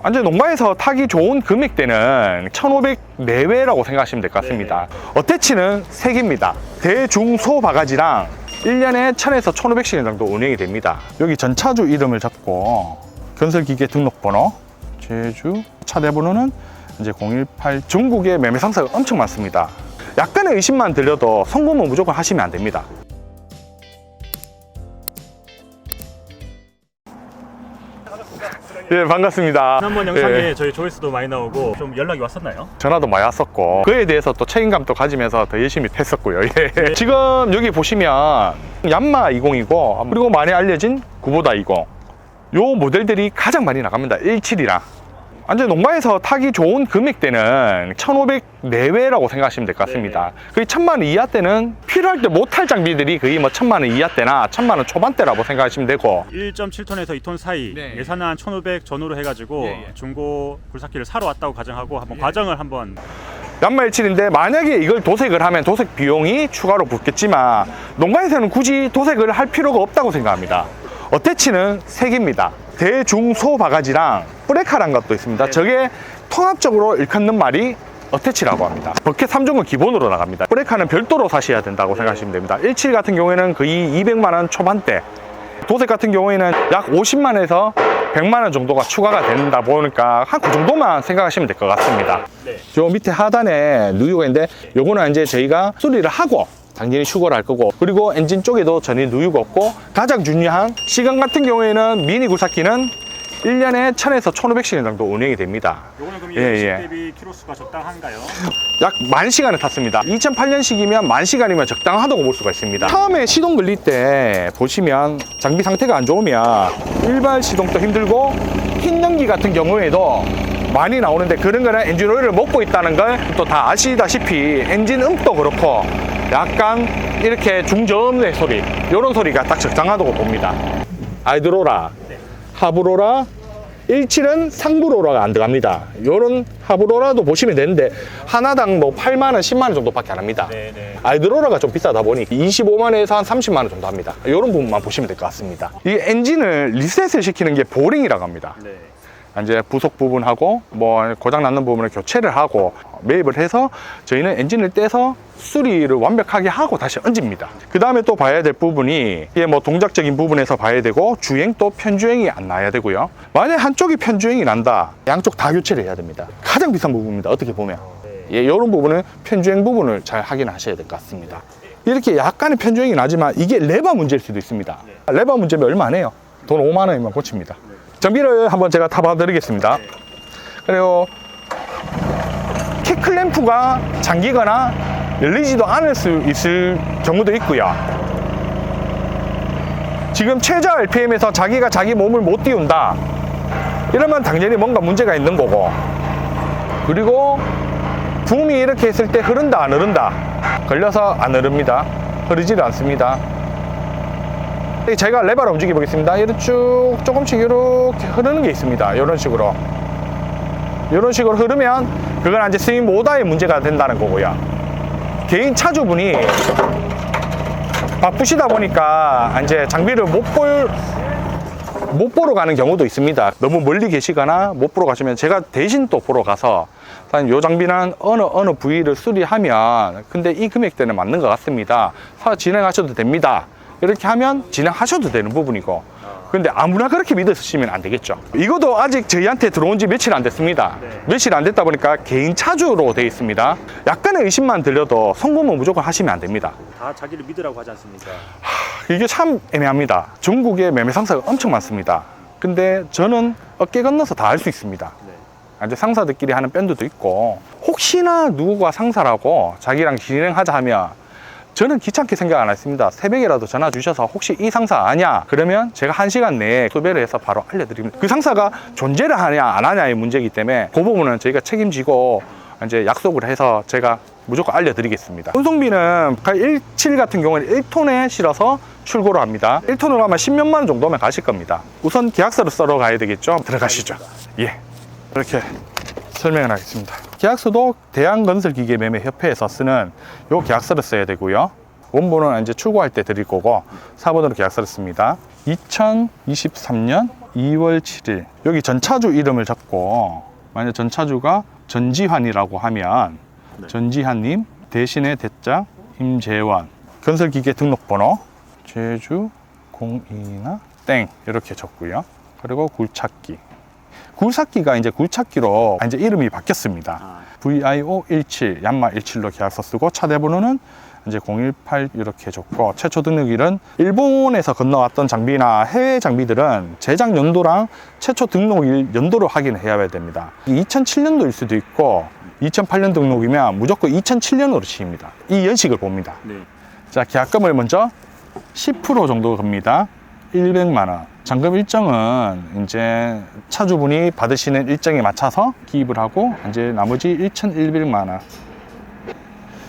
완전 농가에서 타기 좋은 금액대는 1,500 내외라고 생각하시면 될 것 같습니다. 어태치는 3개입니다. 대, 중, 소 바가지랑 1년에 1,000에서 1,500시간 정도 운행이 됩니다. 여기 전차주 이름을 적고 건설기계 등록번호, 제주, 차대번호는 이제 018. 전국에 매매 상사가 엄청 많습니다. 약간의 의심만 들려도 송금은 무조건 하시면 안 됩니다. 예, 반갑습니다. 지난번 영상에 예. 저희 조회수도 많이 나오고 좀 연락이 왔었나요? 전화도 많이 왔었고 그에 대해서 또 책임감도 가지면서 더 열심히 했었고요. 예. 네. 지금 여기 보시면 얀마 20이고 그리고 많이 알려진 구보다 20, 요 모델들이 가장 많이 나갑니다. 17이랑. 완전 농가에서 타기 좋은 금액대는 1,500 내외라고 생각하시면 될 것 같습니다. 거의 1,000만 원 이하대는 필요할 때 못할 장비들이 거의 뭐 1,000만 원 이하대나 1,000만 원 초반대라고 생각하시면 되고 1.7톤에서 2톤 사이 네. 예산은 한 1,500 전후로 해가지고 예. 중고 굴삭기를 사러 왔다고 가정하고 한번 과정을 한번 얀마 17인데 만약에 이걸 도색을 하면 도색 비용이 추가로 붙겠지만 농가에서는 굳이 도색을 할 필요가 없다고 생각합니다. 어태치는 3개입니다. 대, 중, 소 바가지랑 브레카란 것도 있습니다. 저게 통합적으로 일컫는 말이 어태치라고 합니다. 버켓 3종은 기본으로 나갑니다. 브레카는 별도로 사셔야 된다고 생각하시면 됩니다. 17 같은 경우에는 거의 200만 원 초반대, 도색 같은 경우에는 약 50만에서 100만 원 정도가 추가가 된다 보니까 한 그 정도만 생각하시면 될 것 같습니다. 네. 저 밑에 하단에 누유가 있는데 요거는 이제 저희가 수리를 하고 당연히 수거를 할 거고, 그리고 엔진 쪽에도 전혀 누유가 없고, 가장 중요한 시간 같은 경우에는 미니 굴삭기는 1년에 1,000에서 1,500시간 정도 운행이 됩니다. 요거는 그럼 예, 20 예. 대비 키로수가 적당한가요? 약 10,000시간을 탔습니다. 2008년식이면 10,000시간이면 적당하다고 볼 수가 있습니다. 처음에 시동 걸릴 때 보시면 장비 상태가 안 좋으면 일발 시동도 힘들고 흰 연기 같은 경우에도 많이 나오는데, 그런 거는 엔진 오일을 먹고 있다는 걸 또 다 아시다시피 엔진 음도 그렇고 약간 이렇게 중저음의 소리, 이런 소리가 딱 적당하다고 봅니다. 아이드로라, 하브로라, 17은 상부로라가 안 들어갑니다. 요런 하브로라도 보시면 되는데 하나당 뭐 8만 원, 10만 원 정도밖에 안 합니다. 네네. 아이드로라가 좀 비싸다 보니 25만원에서 한 30만 원 정도 합니다. 이런 부분만 보시면 될 것 같습니다. 이 엔진을 리셋을 시키는 게 보링이라고 합니다. 네. 이제 부속 부분하고 뭐 고장 났는 부분을 교체를 하고 매입을 해서 저희는 엔진을 떼서 수리를 완벽하게 하고 다시 얹습니다. 그 다음에 또 봐야 될 부분이, 이게 뭐 동작적인 부분에서 봐야 되고, 주행도 편주행이 안 나야 되고요. 만약 한쪽이 편주행이 난다, 양쪽 다 교체를 해야 됩니다. 가장 비싼 부분입니다, 어떻게 보면. 예, 이런 부분은 편주행 부분을 잘 확인하셔야 될 것 같습니다. 이렇게 약간의 편주행이 나지만 이게 레버 문제일 수도 있습니다. 레버 문제면 얼마 안 해요. 돈 5만 원이면 고칩니다. 전기를 한번 제가 타봐 드리겠습니다. 그리고 킥클램프가 잠기거나 열리지도 않을 수 있을 경우도 있고요. 지금 최저 RPM에서 자기가 자기 몸을 못 띄운다, 이러면 당연히 뭔가 문제가 있는 거고, 그리고 붐이 이렇게 했을 때 흐른다 안 흐른다, 걸려서 안 흐릅니다. 흐르지도 않습니다. 제가 레버를 움직여 보겠습니다. 이렇게 쭉 조금씩 이렇게 흐르는 게 있습니다. 이런 식으로 흐르면 그건 이제 스윙 모다의 문제가 된다는 거고요. 개인 차주분이 바쁘시다 보니까 이제 장비를 못 보러 가는 경우도 있습니다. 너무 멀리 계시거나 못 보러 가시면 제가 대신 또 보러 가서 이 장비는 어느 부위를 수리하면 근데 이 금액대는 맞는 것 같습니다, 진행하셔도 됩니다, 이렇게 하면 진행하셔도 되는 부분이고, 근데 아무나 그렇게 믿으시면 안 되겠죠. 이것도 아직 저희한테 들어온 지 며칠 안 됐습니다. 며칠 안 됐다 보니까 개인 차주로 되어 있습니다. 약간의 의심만 들려도 송금은 무조건 하시면 안 됩니다. 다 자기를 믿으라고 하지 않습니까? 이게 참 애매합니다. 전국에 매매 상사가 엄청 많습니다. 근데 저는 어깨 건너서 다 할 수 있습니다. 이제 상사들끼리 하는 밴드도 있고, 혹시나 누구가 상사라고 자기랑 진행하자 하면 저는 귀찮게 생각 안 했습니다. 새벽에라도 전화 주셔서 혹시 이 상사 아냐? 그러면 제가 1시간 내에 수배를 해서 바로 알려드립니다. 그 상사가 존재를 하냐 안 하냐의 문제이기 때문에 그 부분은 저희가 책임지고 이제 약속을 해서 제가 무조건 알려드리겠습니다. 운송비는 17 같은 경우는 1톤에 실어서 출고를 합니다. 1톤으로 하면 10몇만 원 정도면 가실 겁니다. 우선 계약서를 써러 가야 되겠죠? 들어가시죠. 예, 이렇게 설명을 하겠습니다. 계약서도 대한건설기계매매협회에서 쓰는 요 계약서를 써야 되고요. 원본은 이제 출고할 때 드릴 거고, 4번으로 계약서를 씁니다. 2023년 2월 7일 여기 전차주 이름을 적고 만약 전차주가 전지환이라고 하면 네. 전지환님 대신에 대장 임재원 건설기계 등록번호 제주 02나 땡 이렇게 적고요. 그리고 굴착기 굴삭기가 이제 굴착기로 이제 이름이 바뀌었습니다. 아, VIO 17 얀마 17로 계약서 쓰고 차대 번호는 이제 018 이렇게 줬고 최초 등록일은 일본에서 건너왔던 장비나 해외 장비들은 제작 연도랑 최초 등록일 연도를 확인해야 됩니다. 2007년도일 수도 있고 2008년 등록이면 무조건 2007년으로 치입니다. 이 연식을 봅니다. 네. 자, 계약금을 먼저 10% 정도 겁니다. 100만 원. 잔금 일정은 이제 차주분이 받으시는 일정에 맞춰서 기입을 하고 이제 나머지 1,100만 원.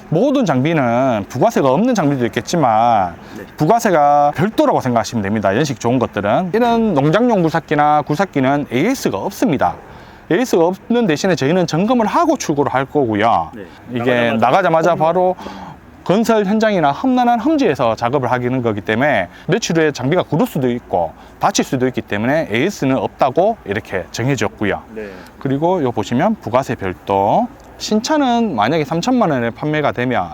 모든 장비는 부가세가 없는 장비도 있겠지만 네. 부가세가 별도라고 생각하시면 됩니다. 연식 좋은 것들은. 이런 농장용 굴삭기나 굴삭기는 AS가 없습니다. AS가 없는 대신에 저희는 점검을 하고 출고를 할 거고요. 네. 이게 나가자마자 바로 건설 현장이나 험난한 험지에서 작업을 하기는 거기 때문에 며칠 후에 장비가 구를 수도 있고 다칠 수도 있기 때문에 AS는 없다고 이렇게 정해졌고요. 네. 그리고 요 보시면 부가세 별도 신차는 만약에 3천만 원에 판매가 되면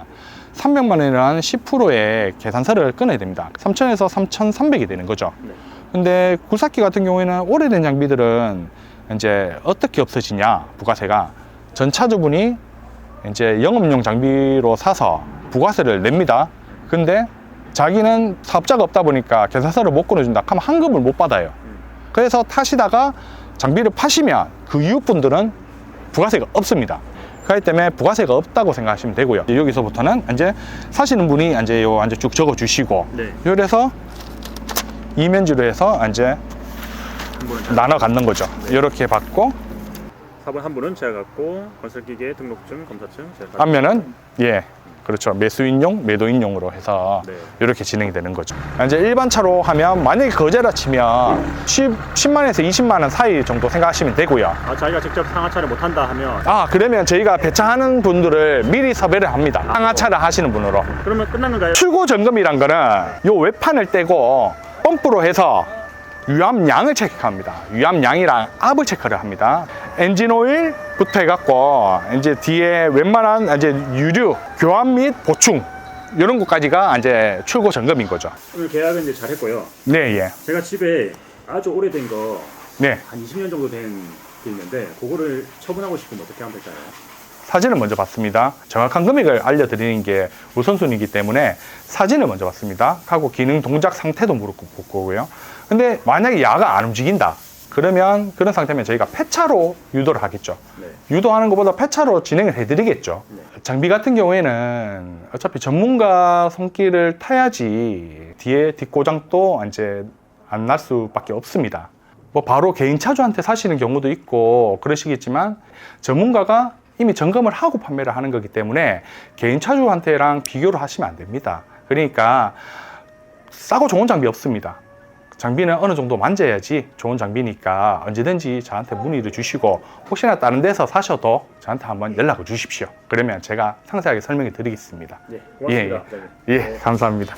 300만 원이라는 10%의 계산서를 끊어야 됩니다. 3천에서 3,300이 되는 거죠. 네. 근데 굴삭기 같은 경우에는 오래된 장비들은 이제 어떻게 없어지냐 부가세가 전 차주분이 이제 영업용 장비로 사서 부가세를 냅니다. 근데 자기는 사업자가 없다 보니까 계산서를 못 끊어준다 하면 환급을 못 받아요. 그래서 타시다가 장비를 파시면 그 이웃분들은 부가세가 없습니다. 그렇기 때문에 부가세가 없다고 생각하시면 되고요. 여기서부터는 이제 사시는 분이 이제 요 이제 쭉 적어 주시고 네. 그래서 이면지로 해서 이제 한 분은 나눠 갖는 거죠. 이렇게 받고 4번 한 분은 제가 갖고 건설기계 등록증, 검사증 제가 갖고. 하면은 예. 그렇죠. 매수인용, 매도인용으로 해서 네. 이렇게 진행이 되는 거죠. 이제 일반 차로 하면 만약에 거제라 치면 10만에서 20만 원 사이 정도 생각하시면 되고요. 아, 자기가 직접 상하차를 못 한다 하면 그러면 저희가 배차하는 분들을 미리 섭외를 합니다. 상하차를 하시는 분으로. 그러면 끝난 건가요? 출고 점검이란 거는 요 외판을 떼고 펌프로 해서 유압량을 체크합니다. 유압량이랑 압을 체크를 합니다. 엔진 오일부터 해갖고 이제 뒤에 웬만한 이제 유류 교환 및 보충 이런 것까지가 이제 출고 점검인 거죠. 오늘 계약은 이제 잘 했고요. 네, 예. 제가 집에 아주 오래된 거 네. 한 20년 정도 된 게 있는데 그거를 처분하고 싶으면 어떻게 하면 될까요? 사진을 먼저 받습니다. 정확한 금액을 알려드리는 게 우선순위이기 때문에 사진을 먼저 받습니다. 하고 기능 동작 상태도 물어보고요. 근데 만약에 야가 안 움직인다. 그러면 그런 상태면 저희가 폐차로 유도를 하겠죠. 네. 유도하는 것보다 폐차로 진행을 해드리겠죠. 네. 장비 같은 경우에는 어차피 전문가 손길을 타야지 뒤에 뒷고장도 이제 안 날 수밖에 없습니다. 뭐 바로 개인 차주한테 사시는 경우도 있고 그러시겠지만 전문가가 이미 점검을 하고 판매를 하는 거기 때문에 개인 차주한테랑 비교를 하시면 안 됩니다. 그러니까 싸고 좋은 장비 없습니다. 장비는 어느 정도 만져야지 좋은 장비니까 언제든지 저한테 문의를 주시고 혹시나 다른 데서 사셔도 저한테 한번 연락을 주십시오. 그러면 제가 상세하게 설명해 드리겠습니다. 네, 고맙습니다. 예, 감사합니다.